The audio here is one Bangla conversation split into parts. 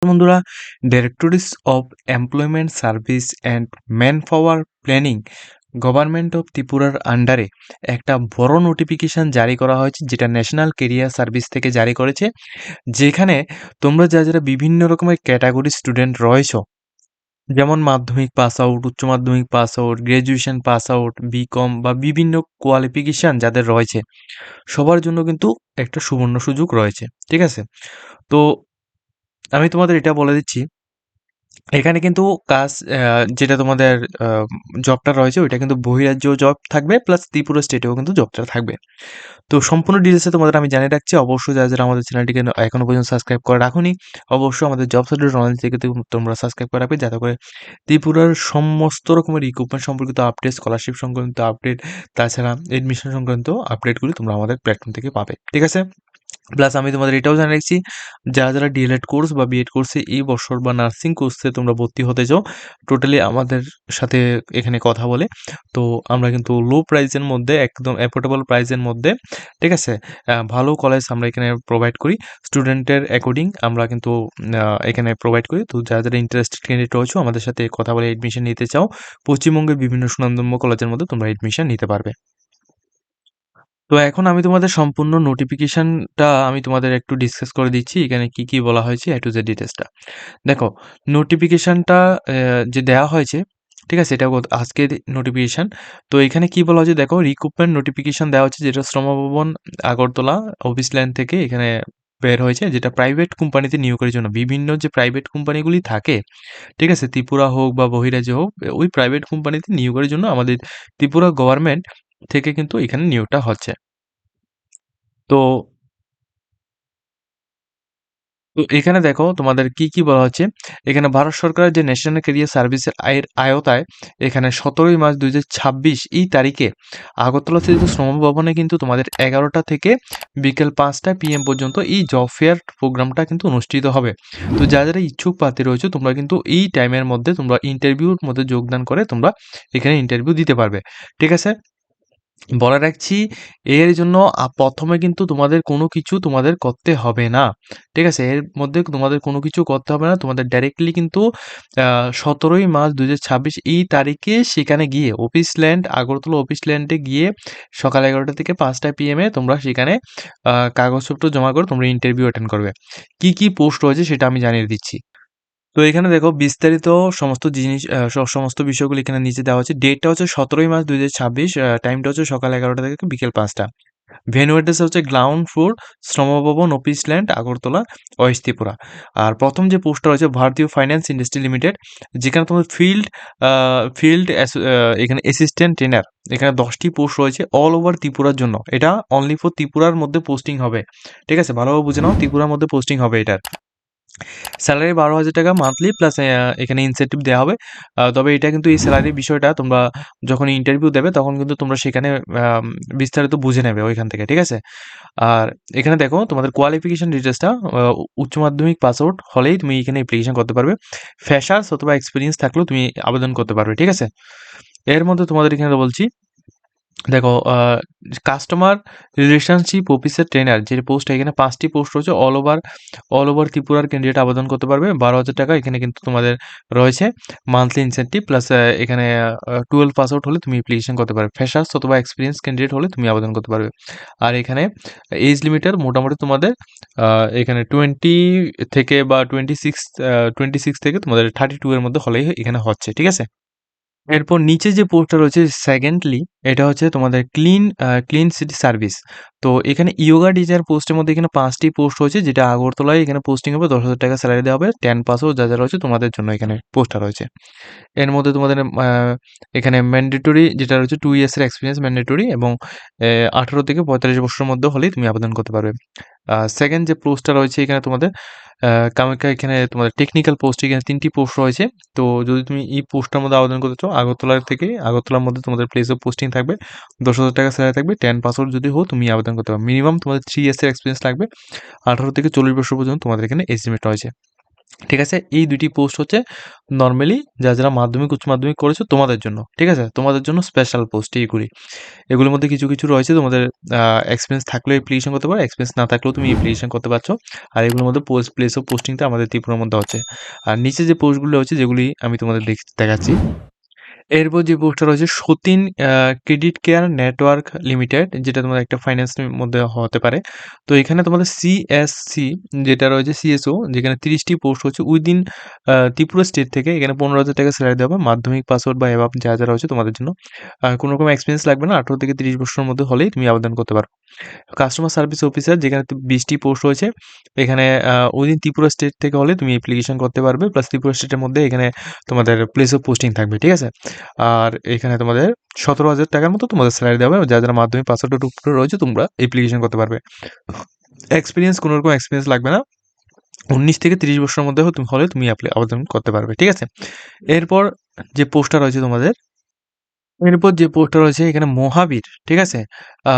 বন্ধুরা, directorates of employment service and manpower planning government of ত্রিপুরার আন্ডারে একটা বড় নোটিফিকেশন জারি করা হয়েছে, যেটা ন্যাশনাল কেরিয়ার সার্ভিস থেকে জারি করেছে। যেখানে তোমরা যারা বিভিন্ন রকমের ক্যাটাগরি স্টুডেন্ট রয়েছ, যেমন মাধ্যমিক পাস আউট, উচ্চ মাধ্যমিক pass out, graduation pass out, BCom বা বিভিন্ন কোয়ালিফিকেশান যাদের রয়েছে, সবার জন্য কিন্তু একটা সুবর্ণ সুযোগ রয়েছে। ঠিক আছে? তো আমি তোমাদের এটা বলে দিচ্ছি, এখানে কিন্তু কাজ যেটা তোমাদের আ জবটা রয়েছে ওইটা কিন্তু বহিরাজ্যেও জব থাকবে, প্লাস ত্রিপুরা স্টেটেও কিন্তু জবটা থাকবে। তো সম্পূর্ণ ডিটেইলসে তোমাদের আমি জানিয়ে রাখছি। অবশ্যই যারা আমাদের চ্যানেলটিকে এখনো পর্যন্ত সাবস্ক্রাইব করে রাখোনি, অবশ্যই আমাদের জব সাইটের নলেজ থেকে তোমরা সাবস্ক্রাইব করে রাখবে, যাতে করে ত্রিপুরার সমস্ত রকমের রিক্রুটমেন্ট সম্পর্কিত আপডেট, স্কলারশিপ সংক্রান্ত আপডেট, তাছাড়া এডমিশন সংক্রান্ত আপডেটগুলি তোমরা আমাদের প্ল্যাটফর্ম থেকে পাবে। ঠিক আছে? প্লাস আমি তোমাদের এটাও জানিয়ে রাখছি, যারা ডিএলএড কোর্স বা বিএড কোর্সে এই বছর বা নার্সিং কোর্সে তোমরা ভর্তি হতে চাও, টোটালি আমাদের সাথে এখানে কথা বলে, তো আমরা কিন্তু লো প্রাইসের মধ্যে, একদম অ্যাফোর্ডেবল প্রাইসের মধ্যে, ঠিক আছে, ভালো কলেজ আমরা এখানে প্রোভাইড করি। স্টুডেন্টের অ্যাকর্ডিং আমরা কিন্তু এখানে প্রোভাইড করি। তো যারা ইন্টারেস্টেড ক্যান্ডিডেট রয়েছে, আমাদের সাথে কথা বলে এডমিশন নিতে চাও, পশ্চিমবঙ্গের বিভিন্ন সুনামধন্য কলেজের মধ্যে তোমরা এডমিশন নিতে পারবে। তো এখন আমি তোমাদের সম্পূর্ণ নোটিফিকেশনটা আমি তোমাদের একটু ডিসকাস করে দিচ্ছি। এখানে কি, কি বলা হয়েছে A to Z ডিটেইলসটা। দেখো, নোটিফিকেশনটা যে দেয়া হয়েছে, ঠিক আছে? এটা আজকের নোটিফিকেশন। তো এখানে কি বলা হয়েছে দেখো, রিক্রুটমেন্ট নোটিফিকেশন দেওয়া হচ্ছে, যেটা শ্রমভবন আগরতলা অফিস লাইন থেকে এখানে বের হয়েছে, যেটা প্রাইভেট কোম্পানিতে নিয়োগের জন্য। বিভিন্ন যে প্রাইভেট কোম্পানিগুলি থাকে, ঠিক আছে? ত্রিপুরা হোক বা বহিরাজ্য হোক, ওই প্রাইভেট কোম্পানিতে নিয়োগের জন্য আমাদের ত্রিপুরা গভর্নমেন্ট থেকে কিন্তু এখানে নিয়োগটা হচ্ছে। তো তো এখানে দেখো তোমাদের কি, কি বলা হচ্ছে। এখানে ভারত সরকারের যে ন্যাশনাল ক্যারিয়ার সার্ভিসের আওতায় এখানে ১৭ই মার্চ ২০২৬ এই তারিখে আগরতলাস্থিত শ্রম ভবনে কিন্তু তোমাদের ১১টা থেকে বিকেল ৫টা PM পর্যন্ত এই জব ফেয়ার প্রোগ্রামটা কিন্তু অনুষ্ঠিত হবে। তো যারা ইচ্ছুক প্রার্থী রয়েছে, তোমরা কিন্তু এই টাইমের মধ্যে তোমরা ইন্টারভিউর মধ্যে যোগদান করে তোমরা এখানে ইন্টারভিউ দিতে পারবে। ঠিক আছে? বলে রাখছি, এর জন্য ১ম এ কিন্তু তোমাদের কোনো কিছু তোমাদের করতে হবে না। ঠিক আছে? এর মধ্যে তোমাদের কোনো কিছু করতে হবে না। তোমাদের ডাইরেক্টলি কিন্তু ১৭ই মার্চ ২০২৬ এই তারিখে সেখানে গিয়ে অফিস ল্যান্ড, আগরতলা অফিস ল্যান্ডে গিয়ে সকাল ১১টা থেকে ৫টা PM এ তোমরা সেখানে কাগজপত্র জমা করে তোমরা ইন্টারভিউ অ্যাটেন্ড করবে। কি, কি পোস্ট রয়েছে সেটা আমি জানিয়ে দিচ্ছি। তো এখানে দেখো বিস্তারিত সমস্ত জিনিস, সমস্ত বিষয়গুলো এখানে নিচে দেওয়া হচ্ছে। ডেটটা হচ্ছে ১৭ই মার্চ ২০২৬, টাইমটা হচ্ছে সকাল ১১টা থেকে বিকেল ৫টা। ভেন্যু অ্যাড্রেস হচ্ছে ground floor, Shrambhavan, office lane, Agartala, west Tripura. আর প্রথম যে পোস্টটা রয়েছে ভারতীয় ফাইন্যান্স ইন্ডাস্ট্রি লিমিটেড, যেখানে তোমার ফিল্ড এখানে অ্যাসিস্ট্যান্ট ট্রেনার, এখানে ১০টি পোস্ট রয়েছে অল ওভার ত্রিপুরার জন্য। এটা অনলি ফর ত্রিপুরার মধ্যে পোস্টিং হবে। ঠিক আছে? ভালোভাবে বুঝে নাও, ত্রিপুরার মধ্যে পোস্টিং হবে এটার। স্যালারি ১২,০০০ টাকা মান্থলি, প্লাস এখানে ইনসেনটিভ দেওয়া হবে। তবে এটা কিন্তু, এই স্যালারির বিষয়টা তোমরা যখন ইন্টারভিউ দেবে তখন কিন্তু তোমরা সেখানে বিস্তারিত বুঝে নেবে ওইখান থেকে। ঠিক আছে? আর এখানে দেখো তোমাদের কোয়ালিফিকেশন ডিটেইলসটা, উচ্চ মাধ্যমিক পাস আউট হলেই তুমি এখানে অ্যাপ্লিকেশন করতে পারবে। ফ্রেশার্স অথবা এক্সপেরিয়েন্স থাকলেও তুমি আবেদন করতে পারবে। ঠিক আছে? এর মধ্যে তোমাদের এখানে বলছি, দেখো, কাস্টমার রিলেশনশিপ অফিসের ট্রেনার যে পোস্ট, এখানে ৫টি পোস্ট রয়েছে। অল ওভার ত্রিপুরার ক্যান্ডিডেট আবেদন করতে পারবে। ১২,০০০ টাকা এখানে কিন্তু তোমাদের রয়েছে মান্থলি ইনসেনটিভ, প্লাস এখানে 12 পাস আউট হলে তুমি অ্যাপ্লিকেশন করতে পারবে। ফ্রেশার্স অথবা এক্সপেরিয়েন্স ক্যান্ডিডেট হলে তুমি আবেদন করতে পারবে। আর এখানে এজ লিমিটের মোটামুটি তোমাদের এখানে 20 থেকে বা 26 থেকে তোমাদের 32 এর মধ্যে হলেই এখানে হচ্ছে। ঠিক আছে? এরপর নিচে যে পোস্টটা রয়েছে সেকেন্ডলি, এটা হচ্ছে তোমাদের ক্লিন সিটি সার্ভিস। তো এখানে ইয়োগা টিচার পোস্টের মধ্যে এখানে ৫টি পোস্ট রয়েছে, যেটা আগরতলায় এখানে পোস্টিং হবে। ১০,০০০ টাকা স্যালারি দেওয়া হবে। 10 পাসও যা রয়েছে তোমাদের জন্য এখানে পোস্টটা রয়েছে। এর মধ্যে তোমাদের এখানে ম্যান্ডেটরি যেটা রয়েছে 2 ইয়ার্স এর এক্সপেরিয়েন্স ম্যান্ডেটরি, এবং ১৮ থেকে ৪৫ বছরের মধ্যে হলেই তুমি আবেদন করতে পারবে। সেকেন্ড যে পোস্টটা রয়েছে এখানে তোমাদের কামাখ্যা, এখানে তোমাদের টেকনিক্যাল পোস্ট, এখানে ৩টি পোস্ট রয়েছে। তো যদি তুমি এই পোস্টটার মধ্যে আবেদন করতে চাও, আগরতলার মধ্যে তোমাদের প্লেস অফ পোস্টিং থাকবে। ১০,০০০ টাকা স্যালারি থাকবে। 10 পাসওয়ার্ড যদি হও তুমি আবেদন করতে পারবে। মিনিমাম তোমাদের 3 ইয়ার্স এর এক্সপেরিয়েন্স লাগবে। ১৮ থেকে ৪০ বছর পর্যন্ত তোমাদের এখানে এজ লিমিট রয়েছে। ঠিক আছে? এই ২ টি পোস্ট হচ্ছে নরমালি যারা মাধ্যমিক, উচ্চ মাধ্যমিক করেছো তোমাদের জন্য। ঠিক আছে? তোমাদের জন্য স্পেশাল পোস্ট এইগুলি। এগুলোর মধ্যে কিছু রয়েছে তোমাদের আ এক্সপেরিয়েন্স থাকলেও অ্যাপ্লিকেশন করতে পারো, এক্সপেরিয়েন্স না থাকলেও তুমি অ্যাপ্লিকেশন করতে পারছো। আর এগুলোর মধ্যে প্লেস অফ পোস্টিংটা আমাদের ত্রিপুরার মধ্যে হচ্ছে। আর নিচে যে পোস্টগুলো হচ্ছে যেগুলি আমি তোমাদের দেখাচ্ছি। এরপর যে পোস্টটা রয়েছে সতীন ক্রেডিট কেয়ার নেটওয়ার্ক লিমিটেড, যেটা তোমাদের একটা ফাইন্যান্সের মধ্যে হতে পারে। তো এখানে তোমাদের সিএসসি যেটা রয়েছে সিএসও, যেখানে ৩০ টি পোস্ট হচ্ছে উইদিন ত্রিপুরা স্টেট থেকে। এখানে ১৫,০০০ টাকা স্যালারি দেওয়া হবে। মাধ্যমিক পাসওয়ার্ড বা অ্যাবাভ যা রয়েছে তোমাদের জন্য। কোনো রকম এক্সপেরিয়েন্স লাগবে না। ১৮ থেকে ৩০ বছরের মধ্যে হলেই তুমি আবেদন করতে পারো। কাস্টমার সার্ভিস অফিসার, যেখানে ২০ টি পোস্ট রয়েছে। এখানে উইদিন ত্রিপুরা স্টেট থেকে হলে তুমি অ্যাপ্লিকেশন করতে পারবে। প্লাস ত্রিপুরা স্টেটের মধ্যে এখানে তোমাদের প্লেস অফ পোস্টিং থাকবে। ঠিক আছে? আর এখানে তোমাদের ১৭,০০০ টাকার মতো তোমাদের স্যালারি দেওয়া হবে। যারা মাধ্যমিক পাস আউটের উপরে রয়েছে তোমরা অ্যাপ্লিকেশন করতে পারবে। এক্সপেরিয়েন্স কোনো রকম এক্সপেরিয়েন্স লাগবে না। ১৯ থেকে ৩০ বছরের মধ্যে হলে তুমি আবেদন করতে পারবে। ঠিক আছে? এরপর যে পোস্টটা রয়েছে তোমাদের, এরপর যে পোস্টটা রয়েছে এখানে মহাবীর, ঠিক আছে? আ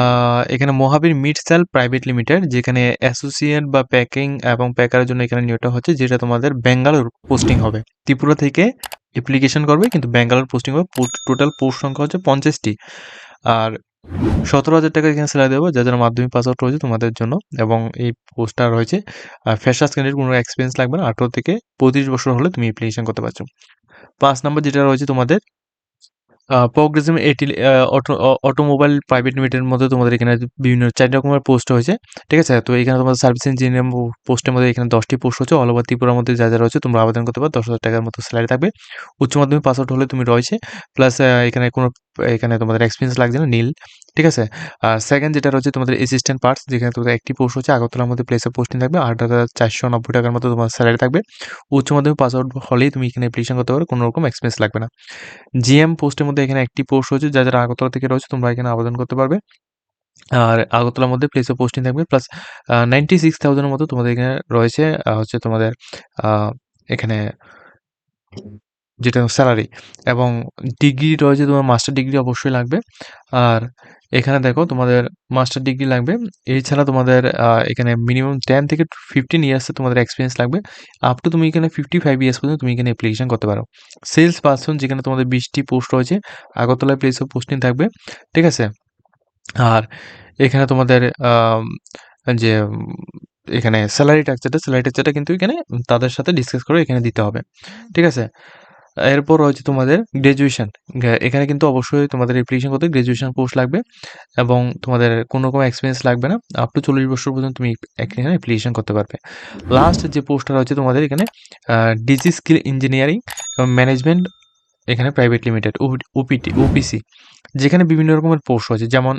এখানে মহাবীর মিট সেল প্রাইভেট লিমিটেড, যেখানে অ্যাসোসিয়েট বা প্যাকিং এবং প্যাকারের জন্য এখানে নিয়োগটা হচ্ছে, যেটা তোমাদের ব্যাঙ্গালোর পোস্টিং হবে। ত্রিপুরা থেকে অ্যাপ্লিকেশন করবে কিন্তু ব্যাঙ্গালোর পোস্টিং হবে। টোটাল পোস্ট সংখ্যা হচ্ছে ৫০ টি। আর ১৭,০০০ টাকা এখানে স্যালারি দেবো যারা মাধ্যমিক পাস আউট রয়েছে তোমাদের জন্য। এবং এই পোস্টটা রয়েছে ফ্রেশার্স ক্যান্ডিডেট, কোনো এক্সপেরিয়েন্স লাগবে না। ১৮ থেকে ৩৫ বছর হলে তুমি অ্যাপ্লিকেশন করতে পারছো। ৫ নাম্বার যেটা রয়েছে তোমাদের প্রোগ্রেসিভ অটোমোবাইল প্রাইভেট লিমিটেডের মধ্যে তোমাদের এখানে বিভিন্ন ৪ রকমের পোস্ট হয়েছে। ঠিক আছে? তো এখানে তোমাদের সার্ভিস ইঞ্জিনিয়ার পোস্টের মধ্যে এখানে ১০ টি পোস্ট হচ্ছে। অল ওভার ত্রিপুরার মধ্যে যা রয়েছে তোমরা আবেদন করতে পারো। ১০,০০০ টাকার মতো স্যালারি থাকবে। উচ্চ মাধ্যমিক পাস আউট হলে তুমি রয়েছে। প্লাস এখানে তোমাদের এক্সপেরিয়েন্স লাগছে না, নিল। ঠিক আছে? আর সেকেন্ড যেটা রয়েছে তোমাদের অ্যাসিস্ট্যান্ট পার্টস, যেখানে তোমাদের একটি পোস্ট হচ্ছে আগরতলার মধ্যে প্লেস অফ পোস্টিং থাকবে। ৮,৪৯০ টাকার মতো তোমার স্যালারি থাকবে। উচ্চ মাধ্যমিক পাস আউট হলেই তুমি এখানে অ্যাপ্লিকেশন করতে পারো। কোনো রকম এক্সপেরিয়েন্স লাগবে না। জিএম পোস্টের মধ্যে এখানে একটি পোস্ট রয়েছে। যারা আগরতলা থেকে রয়েছে তোমরা এখানে আবেদন করতে পারবে। আর আগরতলার মধ্যে প্লেস অফ পোস্টিং থাকবে। প্লাস 96,000 এর মতো তোমাদের এখানে রয়েছে হচ্ছে তোমাদের আ এখানে যেটা স্যালারি, এবং ডিগ্রি রয়েছে, তোমার মাস্টার ডিগ্রি অবশ্যই লাগবে। আর এখানে দেখো তোমাদের মাস্টার ডিগ্রি লাগবে। এছাড়া তোমাদের এখানে মিনিমাম 10 থেকে 15 ইয়ার্স এর তোমাদের এক্সপেরিয়েন্স লাগবে। আপ টু তুমি এখানে 55 ইয়ার্স পর্যন্ত তুমি এখানে অ্যাপ্লিকেশন করতে পারো। সেলস পারসন, যেখানে তোমাদের 20 টি পোস্ট রয়েছে। আগরতলায় প্লেস অফ পোস্টিং থাকবে। ঠিক আছে? আর এখানে তোমাদের যে এখানে স্যালারি স্ট্রাকচারটা কিন্তু এখানে তাদের সাথে ডিসকাস করে এখানে দিতে হবে। ঠিক আছে? এরপর রয়েছে তোমাদের গ্র্যাজুয়েশন। এখানে কিন্তু অবশ্যই তোমাদের অ্যাপ্লিকেশন করতে গ্র্যাজুয়েশন পোস্ট লাগবে এবং তোমাদের কোনো রকম এক্সপেরিয়েন্স লাগবে না। আপ টু ৪০ বছর পর্যন্ত তুমি এখানে অ্যাপ্লিকেশন করতে পারবে। লাস্ট যে পোস্টটা রয়েছে তোমাদের এখানে ডিজি স্কিল ইঞ্জিনিয়ারিং এবং ম্যানেজমেন্ট, এখানে প্রাইভেট লিমিটেড ওপিসি, যেখানে বিভিন্ন রকমের পোস্ট রয়েছে। যেমন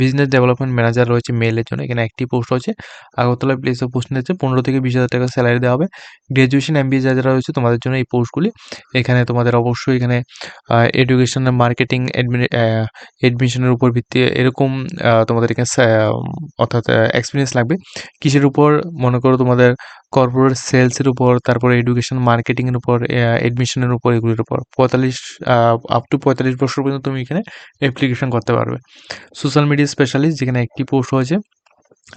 বিজনেস ডেভেলপমেন্ট ম্যানেজার রয়েছে মেইলের জন্য। এখানে একটি পোস্ট রয়েছে। আগরতলা প্লেস অফ পোস্টিং হচ্ছে ১৫ থেকে ২০,০০০ টাকা স্যালারি দেওয়া হবে। গ্র্যাজুয়েশন এমবিএ যারা রয়েছে তোমাদের জন্য এই পোস্টগুলি। এখানে তোমাদের অবশ্যই এখানে এডুকেশন, মার্কেটিং, অ্যাডমিশনের উপর ভিত্তি এরকম তোমাদের এখানে অর্থাৎ এক্সপেরিয়েন্স লাগবে। কিসের উপর? মনে করো তোমাদের কর্পোরেট সেলসের উপর, তারপরে এডুকেশন মার্কেটিংয়ের উপর, অ্যাডমিশনের উপর, এগুলির উপর ৪৫ আপ টু ৪৫ বছর পর্যন্ত তুমি এখানে অ্যাপ্লিকেশন করতে পারবে। সোশ্যাল মিডিয়া স্পেশালিস্ট, যেখানে একটি পোস্ট হয়েছে।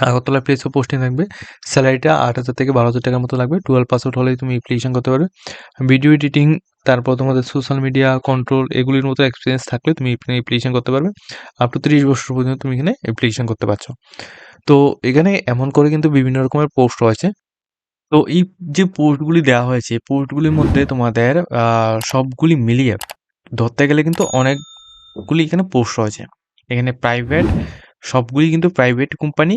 আগরতলা প্লেস অফ পোস্টিং থাকবে। স্যালারিটা ৮,০০০ থেকে ১২,০০০ টাকার মতো লাগবে। 12 পাস আউট হলেই তুমি অ্যাপ্লিকেশন করতে পারবে। ভিডিও এডিটিং, তারপর তোমাদের সোশ্যাল মিডিয়া কন্ট্রোল, এগুলির মতো এক্সপিরিয়েন্স থাকলে তুমি এখানে অ্যাপ্লিকেশন করতে পারবে। আপ টু ৩০ বছর পর্যন্ত তুমি এখানে অ্যাপ্লিকেশন করতে পারছো। তো এখানে এমন করে কিন্তু বিভিন্ন রকমের পোস্ট রয়েছে। তো এই যে পোস্টগুলি দেওয়া হয়েছে, এই পোস্টগুলির মধ্যে তোমাদের সবগুলি মিলিয়ে ধরতে গেলে কিন্তু অনেকগুলি এখানে পোস্ট রয়েছে। এখানে প্রাইভেট, সবগুলি কিন্তু প্রাইভেট কোম্পানি,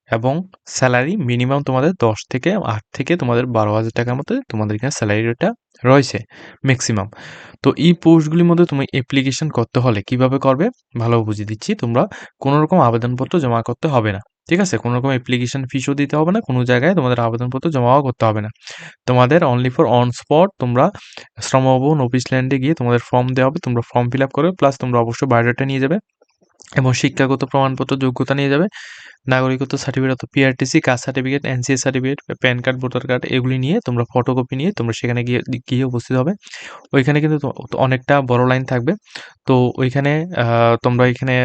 এবং স্যালারি মিনিমাম তোমাদের ১০ থেকে ৮ থেকে তোমাদের ১২,০০০ টাকার মতো তোমাদের এখানে স্যালারি রেটটা রয়েছে ম্যাক্সিমাম। তো এই পোস্টগুলির মধ্যে তুমি অ্যাপ্লিকেশন করতে হলে কিভাবে করবে ভালো বুঝিয়ে দিচ্ছি। তোমরা কোনো রকম আবেদনপত্র জমা করতে হবে না। ঠিক আছে? কোনো রকম অ্যাপ্লিকেশন ফিসও দিতে হবে না। কোনো জায়গায় তোমাদের আবেদনপত্র জমাও করতে হবে না। তোমাদের অনলি ফর অন স্পট তোমরা শ্রমভবন অফিস ল্যান্ডে গিয়ে তোমাদের ফর্ম দেওয়া হবে। তোমরা ফর্ম ফিল আপ করবে। প্লাস তোমরা অবশ্যই বায়োডাটা নিয়ে যাবে এবং শিক্ষাগত প্রমাণপত্র, যোগ্যতা নিয়ে যাবে। নাগরিকত্ব সার্টিফিকেট অর্থাৎ PRTC, caste certificate, NCS certificate, PAN card, voter card এগুলি নিয়ে তোমরা ফটোকপি নিয়ে তোমরা সেখানে গিয়ে উপস্থিত হবে। ওইখানে কিন্তু অনেকটা বড় লাইন থাকবে। তো ওইখানে তোমরা এখানে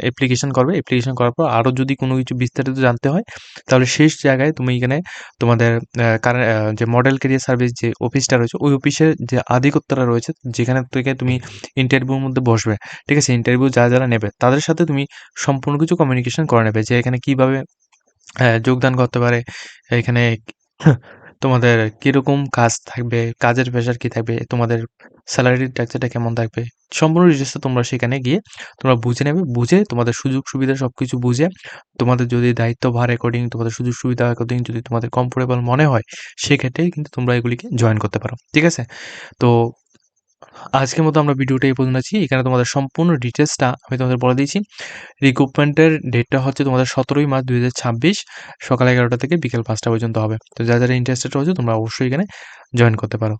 অ্যাপ্লিকেশন করবে। অ্যাপ্লিকেশন করার পর আরও যদি কোনো কিছু বিস্তারিত জানতে হয়, তাহলে শেষ জায়গায় তুমি এখানে তোমাদের যে মডেল ক্যারিয়ার সার্ভিস যে অফিসটা রয়েছে, ওই অফিসের যে আধিকর্তারা রয়েছে, যেখানে থেকে তুমি ইন্টারভিউর মধ্যে বসবে, ঠিক আছে? ইন্টারভিউ যারা নেবে, তাদের সাথে তুমি সম্পূর্ণ কিছু কমিউনিকেশন করে নেবে যে এখানে কীভাবে যোগদান করতে পারে, এখানে তোমাদের কিরকম কাজ থাকবে, কাজের প্রেশার কি থাকবে, তোমাদের স্যালারি স্ট্রাকচারটা কেমন থাকবে, সম্পূর্ণ ডিটেলসটা তোমরা সেখানে গিয়ে তোমরা বুঝে নেবে। বুঝে তোমাদের সুযোগ সুবিধা সবকিছু বুঝে, তোমাদের যদি দায়িত্ব ভার অ্যাকর্ডিং, তোমাদের সুযোগ সুবিধা অ্যাকর্ডিং যদি তোমাদের কমফোর্টেবল মনে হয়, সেক্ষেত্রেই কিন্তু তোমরা এগুলিকে জয়েন করতে পারো, ঠিক আছে? তো আজকের মতো আমরা ভিডিওটা এই পর্যন্ত আছি। এখানে তোমাদের সম্পূর্ণ ডিটেলসটা আমি তোমাদের বলে দিয়েছি। রিক্রুটমেন্টের ডেটটা হচ্ছে তোমাদের 17ই মার্চ 2026 সকাল 11টা থেকে বিকেল 5টা পর্যন্ত হবে। তো যারা ইন্টারেস্টেড রয়েছে তোমরা অবশ্যই এখানে জয়েন করতে পারো।